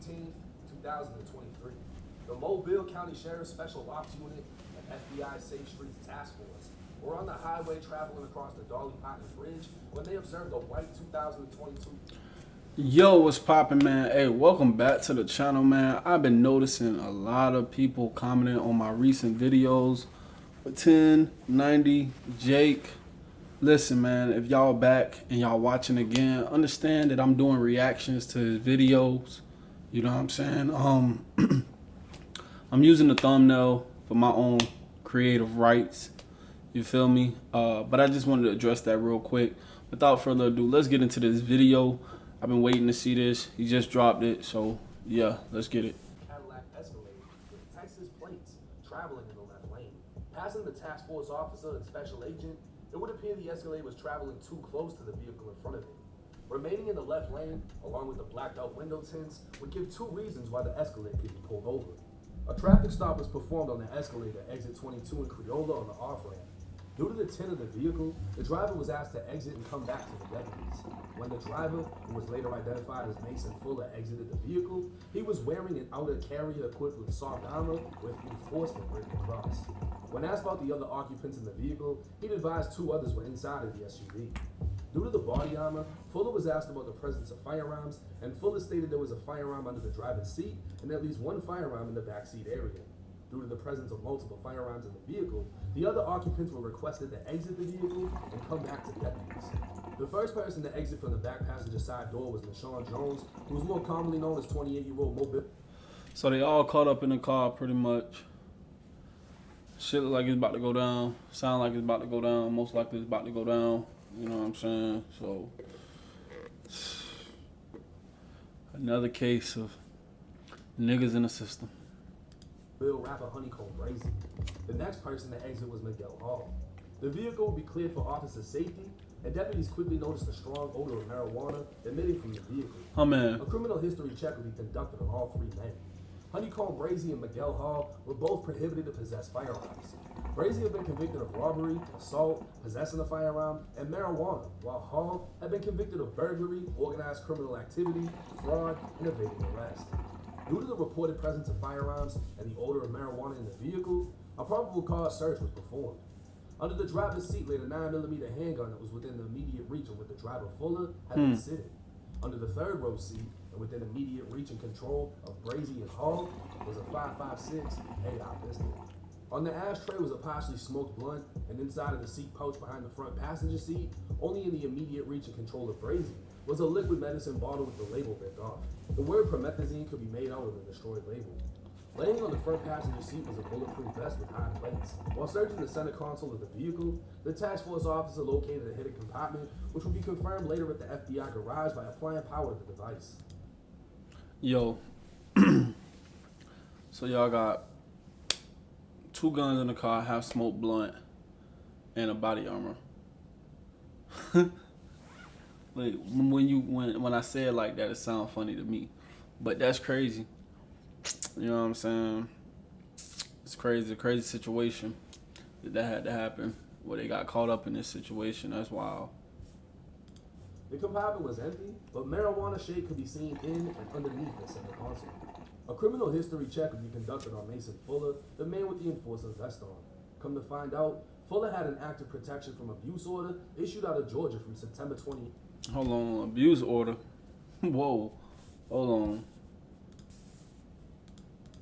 18th, 2023. The Mobile County Sheriff's Special Ops Unit and FBI Safe Streets Task Force were on the highway traveling across the Dolly Parton Bridge when they observed a white 2022. Yo, what's poppin', man? Hey, welcome back to the channel, man. I've been noticing a lot of people commenting on my recent videos with 1090 Jake. Listen, man, if y'all back and y'all watching again, understand that I'm doing reactions to his videos. You know what I'm saying? I'm using the thumbnail for my own creative rights. You feel me? But I just wanted to address that real quick. Without further ado, let's get into this video. I've been waiting to see this. He just dropped it, so yeah, let's get it. Cadillac Escalade with Texas plates traveling in the left lane. Passing the task force officer and special agent, it would appear the Escalade was traveling too close to the vehicle in front of it. Remaining in the left lane, along with the blacked out window tints, would give two reasons why the Escalade could be pulled over. A traffic stop was performed on the Escalade at exit 22 in Creola on the off-ramp. Due to the tint of the vehicle, the driver was asked to exit and come back to the deputies. When the driver, who was later identified as Mason Fuller, exited the vehicle, he was wearing an outer carrier equipped with soft armor with enforcement written across. When asked about the other occupants in the vehicle, he advised two others were inside of the SUV. Due to the body armor, Fuller was asked about the presence of firearms, and Fuller stated there was a firearm under the driver's seat and at least one firearm in the backseat area. Due to the presence of multiple firearms in the vehicle, the other occupants were requested to exit the vehicle and come back to deputies. The first person to exit from the back passenger side door was Nashawn Jones, who was more commonly known as 28-year-old Mobile. So they all caught up in the car pretty much. Shit look like it's about to go down. Sound like it's about to go down. Most likely it's about to go down. You know what I'm saying? So another case of niggas in the system. Rapper Honeykomb Brazy. The next person to exit was Miguel Hall. The vehicle would be cleared for officer safety, and deputies quickly noticed a strong odor of marijuana emitting from the vehicle. Oh man. A criminal history check would be conducted on all three men. Honeykomb Brazy and Miguel Hall were both prohibited to possess firearms. Brazy had been convicted of robbery, assault, possessing a firearm, and marijuana, while Hall had been convicted of burglary, organized criminal activity, fraud, and evading arrest. Due to the reported presence of firearms and the odor of marijuana in the vehicle, a probable cause search was performed. Under the driver's seat lay the 9mm handgun that was within the immediate reach of what the driver Fuller had been sitting. Under the third row seat and within immediate reach and control of Brazy and Hall was a 5.56 AR pistol. On the ashtray was a partially smoked blunt, and inside of the seat pouch behind the front passenger seat, only in the immediate reach and control of Brazy, was a liquid medicine bottle with the label ripped off. The word promethazine could be made out of the destroyed label. Laying on the front passenger seat was a bulletproof vest with hard plates. While searching the center console of the vehicle, the task force officer located a hidden compartment, which would be confirmed later at the FBI garage by applying power to the device. Yo. So y'all got two guns in the car, half smoked blunt, and a body armor. Like when I say it like that, it sounds funny to me, but that's crazy. You know what I'm saying? It's crazy, a crazy situation that had to happen, where they got caught up in this situation. That's wild. The compartment was empty, but marijuana shade could be seen in and underneath the center console. A criminal history check would be conducted on Mason Fuller, the man with the enforcer vest on. Come to find out, Fuller had an active protection from abuse order issued out of Georgia from September 20. Hold on, abuse order. Whoa, hold on.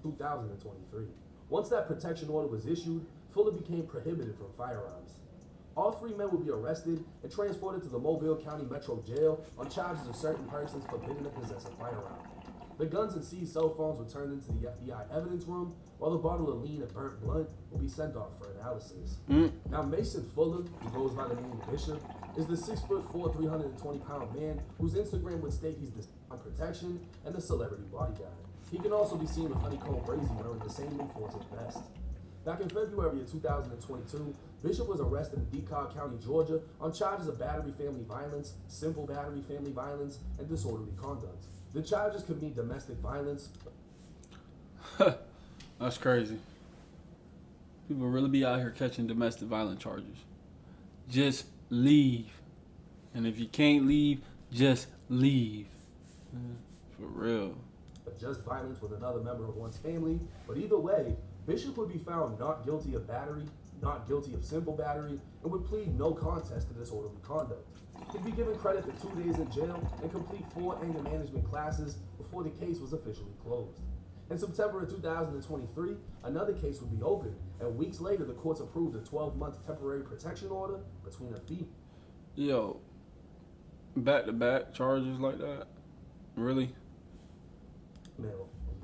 2023. Once that protection order was issued, Fuller became prohibited from firearms. All three men would be arrested and transported to the Mobile County Metro Jail on charges of certain persons forbidden to possess a firearm. The guns and seized cell phones were turned into the FBI evidence room, while the bottle of lean and burnt blunt will be sent off for analysis. Now, Mason Fuller, who goes by the name Bishop, is the 6'4", 320-pound man whose Instagram would state he's the on protection and the celebrity bodyguard. He can also be seen with Honeykomb Brazy wearing the same enforcer's vest. Back in February of 2022, Bishop was arrested in DeKalb County, Georgia on charges of battery family violence, simple battery family violence, and disorderly conduct. The charges could mean domestic violence. That's crazy. People really be out here catching domestic violence charges. Just leave. And if you can't leave, just leave. For real. of just violence with another member of one's family, but either way, Bishop would be found not guilty of battery, not guilty of simple battery, and would plead no contest to disorderly conduct. He'd be given credit for 2 days in jail and complete 4 anger management classes before the case was officially closed. In September of 2023, another case would be opened, and weeks later, the courts approved a 12-month temporary protection order between a female. Yo, back-to-back charges like that? Really? And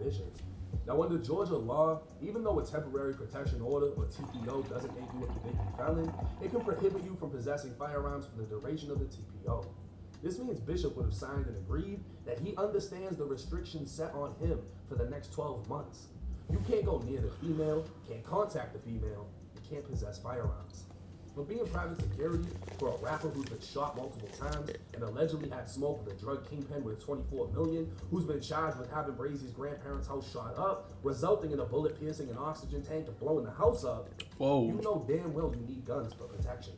Bishop. Now, under Georgia law, even though a temporary protection order, or TPO, doesn't make you a convicted felon, it can prohibit you from possessing firearms for the duration of the TPO. This means Bishop would have signed and agreed that he understands the restrictions set on him for the next 12 months. You can't go near the female, can't contact the female, you can't possess firearms. But being private security for a rapper who's been shot multiple times and allegedly had smoke with a drug kingpin with 24 million, who's been charged with having Brazy's grandparents' house shot up, resulting in a bullet piercing an oxygen tank and blowing the house up, Whoa. you know damn well you need guns for protection.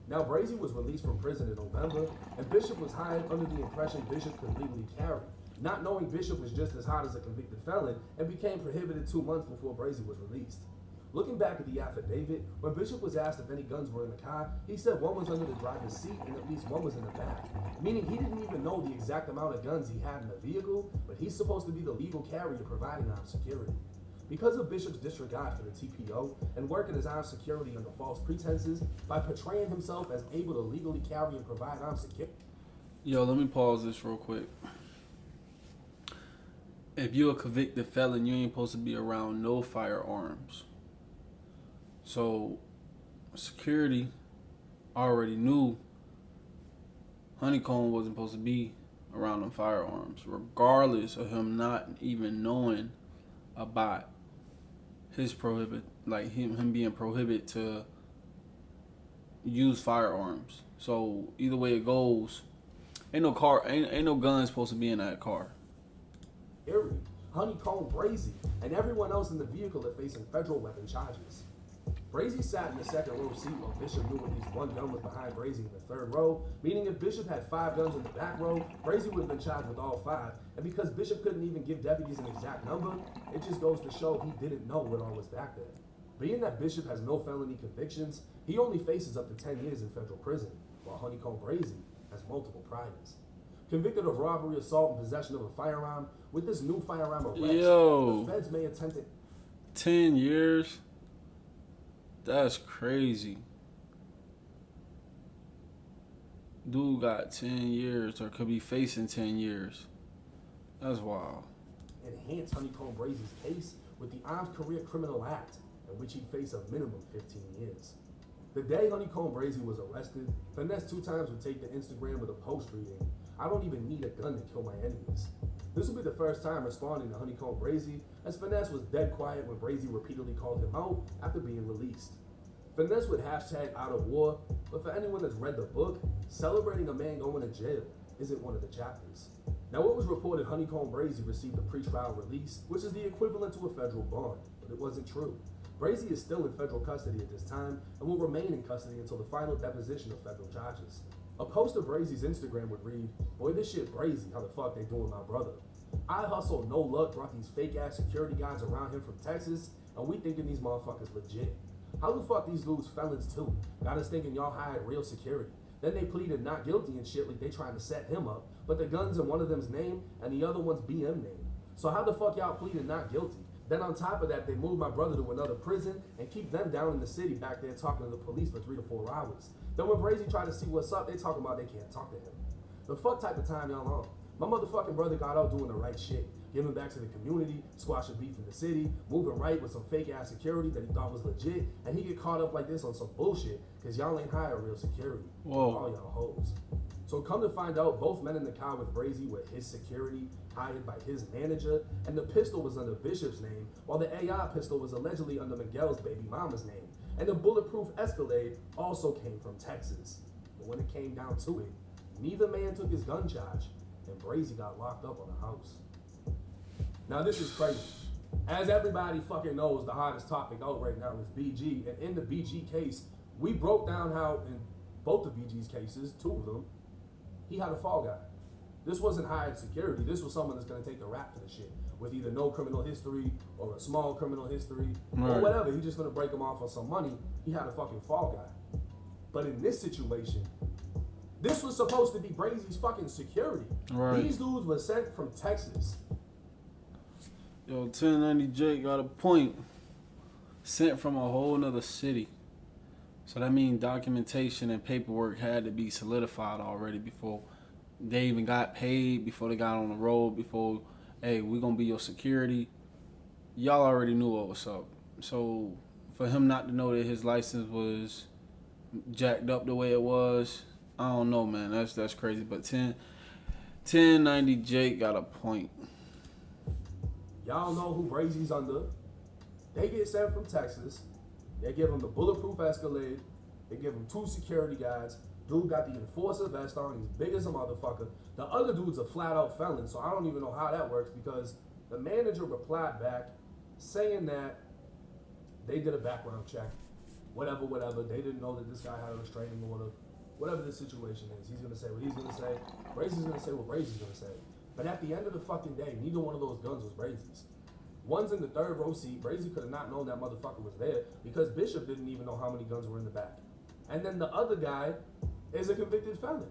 Now, Brazy was released from prison in November, and Bishop was hired under the impression Bishop could legally carry, not knowing Bishop was just as hot as a convicted felon and became prohibited 2 months before Brazy was released. Looking back at the affidavit, when Bishop was asked if any guns were in the car, he said one was under the driver's seat and at least one was in the back, meaning he didn't even know the exact amount of guns he had in the vehicle, but he's supposed to be the legal carrier providing armed security. Because of Bishop's disregard for the TPO and working as armed security under false pretenses, by portraying himself as able to legally carry and provide armed security. Yo, let me pause this real quick. If you're a convicted felon, you ain't supposed to be around no firearms. So, security already knew Honeykomb wasn't supposed to be around them firearms, regardless of him not even knowing about his him being prohibited to use firearms. So either way it goes, ain't no guns supposed to be in that car. Honeykomb Brazy and everyone else in the vehicle are facing federal weapon charges. Brazy sat in the second row seat while Bishop knew at least one gun was behind Brazy in the third row, meaning if Bishop had 5 guns in the back row, Brazy would have been charged with all 5, and because Bishop couldn't even give deputies an exact number, it just goes to show he didn't know what all was back there. Being that Bishop has no felony convictions, he only faces up to 10 years in federal prison, while Honeykomb Brazy has multiple priors. Convicted of robbery, assault, and possession of a firearm, with this new firearm arrest, the feds may attempt it. 10 years? That's crazy. Dude got 10 years or could be facing 10 years. That's wild. Enhance Honeykomb Brazy's case with the Armed Career Criminal Act, in which he'd face a minimum 15 years. The day Honeykomb Brazy was arrested, Finesse 2 times would take to Instagram with a post reading, "I don't even need a gun to kill my enemies." This would be the first time responding to Honeykomb Brazy, as Finesse was dead quiet when Brazy repeatedly called him out after being released. Finesse would hashtag out of war, but for anyone that's read the book, celebrating a man going to jail isn't one of the chapters. Now, it was reported Honeykomb Brazy received a pretrial release, which is the equivalent to a federal bond, but it wasn't true. Brazy is still in federal custody at this time and will remain in custody until the final deposition of federal charges. A post of Brazy's Instagram would read, "Boy, this shit Brazy, how the fuck they doing my brother? I hustle, no luck, brought these fake ass security guys around him from Texas, and we thinking these motherfuckers legit. How the fuck these dudes felons too? Got us thinking y'all hired real security. Then they pleaded not guilty and shit like they trying to set him up, but the gun's in one of them's name and the other one's BM name. So how the fuck y'all pleaded not guilty? Then on top of that, they moved my brother to another prison and keep them down in the city back there talking to the police for 3 to 4 hours. Then when Brazy tried to see what's up, they talking about they can't talk to him. The fuck type of time y'all on? My motherfucking brother got out doing the right shit, giving back to the community, squashing beef in the city, moving right with some fake ass security that he thought was legit, and he get caught up like this on some bullshit because y'all ain't hire real security. Whoa. All y'all hoes. So come to find out, both men in the car with Brazy were his security, hired by his manager, and the pistol was under Bishop's name, while the AR pistol was allegedly under Miguel's baby mama's name. And the bulletproof Escalade also came from Texas. But when it came down to it, neither man took his gun charge, and Brazy got locked up on a house. Now this is crazy. As everybody fucking knows, the hottest topic out right now is BG, and in the BG case, we broke down how in both of BG's cases, 2 of them, he had a fall guy. This wasn't hired security. This was someone that's gonna take the rap for the shit with either no criminal history or a small criminal history or whatever. He's just gonna break him off on some money. He had a fucking fall guy. But in this situation, this was supposed to be Brazy's fucking security. Right. These dudes were sent from Texas. Yo, 1090 Jake got a point. Sent from a whole nother city. So that means documentation and paperwork had to be solidified already before they even got paid, before they got on the road, before, hey, we gonna be your security. Y'all already knew what was up. So for him not to know that his license was jacked up the way it was, I don't know, man. That's crazy. But 1090 Jake got a point. Y'all know who Brazy's under. They get sent from Texas. They give him the bulletproof Escalade. They give him 2 security guards. Dude got the enforcer vest on. He's big as a motherfucker. The other dude's a flat out felon, so I don't even know how that works because the manager replied back saying that they did a background check. Whatever. They didn't know that this guy had a restraining order. Whatever the situation is, he's gonna say what he's gonna say. Brazy's gonna say what Brazy's gonna say. But at the end of the fucking day, neither one of those guns was Brazy's. One's in the 3rd row seat. Brazy could have not known that motherfucker was there because Bishop didn't even know how many guns were in the back. And then the other guy is a convicted felon.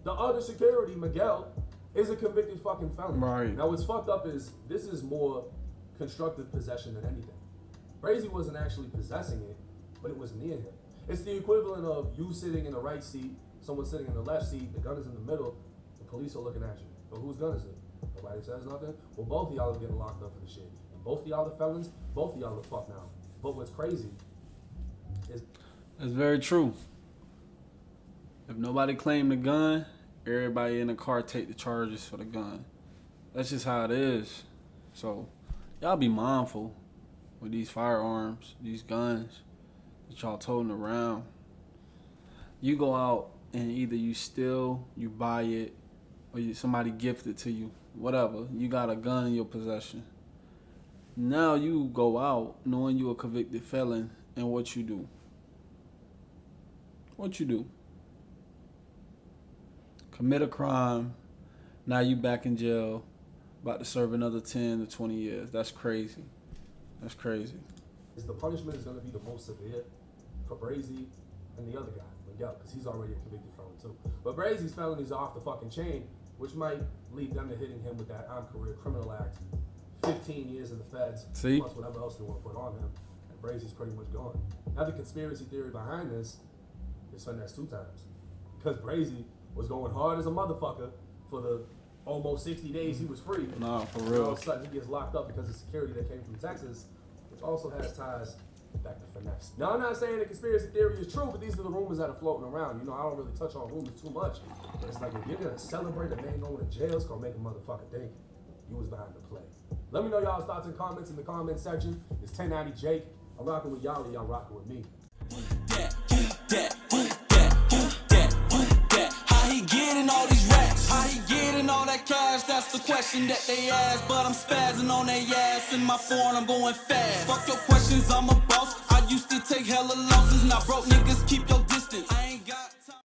The other security, Miguel, is a convicted fucking felon. Right. Now what's fucked up is this is more constructive possession than anything. Brazy wasn't actually possessing it, but it was near him. It's the equivalent of you sitting in the right seat, someone sitting in the left seat, the gun is in the middle, the police are looking at you. But whose gun is it? Nobody says nothing. Well, both of y'all are getting locked up for the shit. And both of y'all are felons, both of y'all are fucked now. But what's crazy is... That's very true. If nobody claimed the gun, everybody in the car take the charges for the gun. That's just how it is. So, y'all be mindful with these firearms, these guns that y'all toting around. You go out and either you steal, you buy it, or somebody gift it to you. Whatever. You got a gun in your possession. Now you go out knowing you're a convicted felon, and what you do? What you do? Commit a crime. Now you back in jail, about to serve another 10 to 20 years. That's crazy. That's crazy. The punishment is going to be the most severe for Brazy and the other guy, Miguel, because he's already a convicted felon too. But Brazy's felonies are off the fucking chain, which might lead them to hitting him with that Armed Career Criminal Act, 15 years in the feds, See? plus whatever else they want to put on him, and Brazy's pretty much gone. Now the conspiracy theory behind this is finesse 2 times, because Brazy was going hard as a motherfucker for the almost 60 days he was free. Nah, for And real. all of a sudden he gets locked up because of security that came from Texas, which also has ties back to finesse. Now I'm not saying the conspiracy theory is true, but these are the rumors that are floating around. You know, I don't really touch on rumors too much. But it's like if you're gonna celebrate a man going to jail, it's gonna make a motherfucker think you was behind the play. Let me know y'all's thoughts and comments in the comment section. It's 1090 Jake. I'm rocking with y'all and y'all rocking with me. How he getting all these racks? How he getting all that cash? That's the question that they ask. But I'm spazzing on their ass. In my phone, I'm going fast. Fuck your questions, I'm a boss. I used to take hella losses. Now broke niggas keep your distance. I ain't